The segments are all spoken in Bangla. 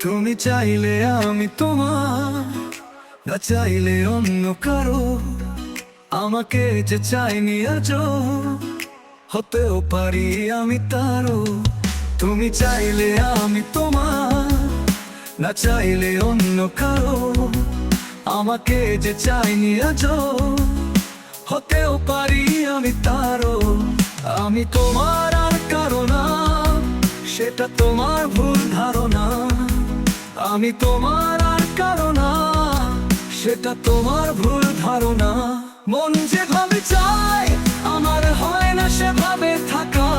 তুমি চাইলে আমি তোমার, না চাইলে অন্য কারো। আমাকে যে চাইনি আজও, হতেও পারি আমি তারও। তুমি চাইলে আমি তোমার, না চাইলে অন্য কারো। আমাকে যে চাইনি আজও, হতেও পারি আমি তারও। আমি তোমার আর কারো না, সেটা তোমার ভুল ধারণা। আমি তোমার আর কারো না, সেটা তোমার ভুল ধারণা। মন যেভাবে চায় আমার হয় না সেভাবে থাকা।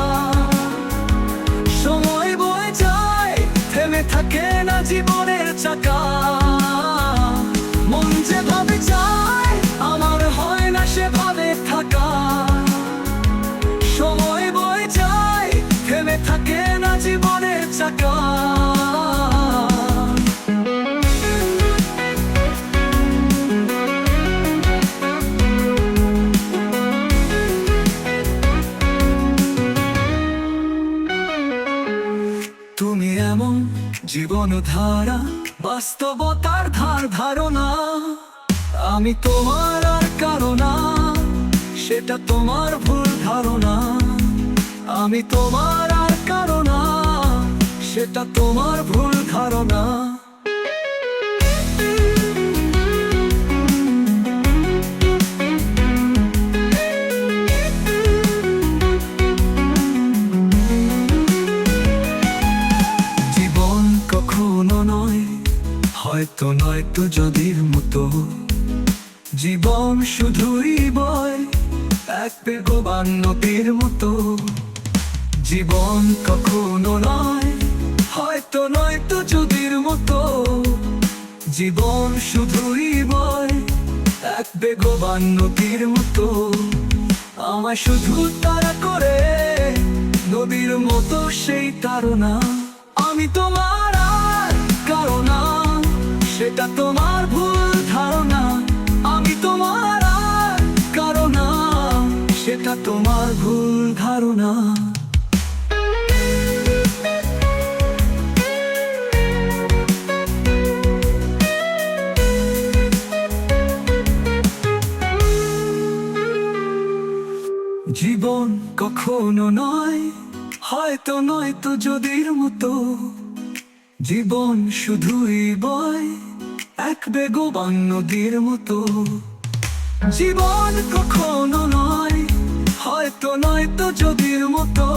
সময় বয়ে যায়, থেমে থাকে না জীবনের চাকা। মন যেভাবে চায় আমার হয় না সেভাবে থাকা। সময় বয়ে যায়, থেমে থাকে না জীবনের চাকা। তুমি এমন জীবন ধারা, বাস্তবতার ধার ধারণা। আমি তোমার আর কারো না, সেটা তোমার ভুল ধারণা। আমি তোমার আর কারো না, সেটা তোমার ভুল ধারণা। জীবন কখনো নয়, হয়তো নয়তো যদির মতো। জীবন শুধুই বয় এক বেগবান নদীর মতো। জীবন কখনো নয়, হয়তো নয়তো যদির মতো। জীবন শুধুই বয় এক বেগবান নদীর মতো। আমায় শুধু তাড়া করে নদীর মতো সেই তাড়না। আমি তোমার আর কারো না, সেটা তোমার ভুল ধারণা। আমি তোমার আর কারো না, সেটা তোমার ভুল ধারণা। জীবন কখনো নয়, হয়তো নয়তো যদির মতো। জীবন শুধুই বয় এক বেগবান নদীর মতো। জীবন কখনো নয়, হয়তো নয়তো যদির মতো।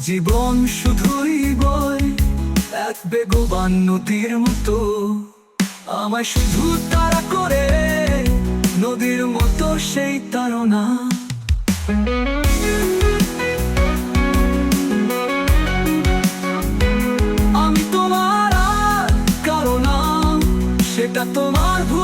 জীবন শুধুই বয় এক বেগবান নদীর মতো। আমায় শুধু তাড়া করে নদীর মতো সেই তাড়না। আমি তোমার আর কারো না, সেটা তোমার ভুল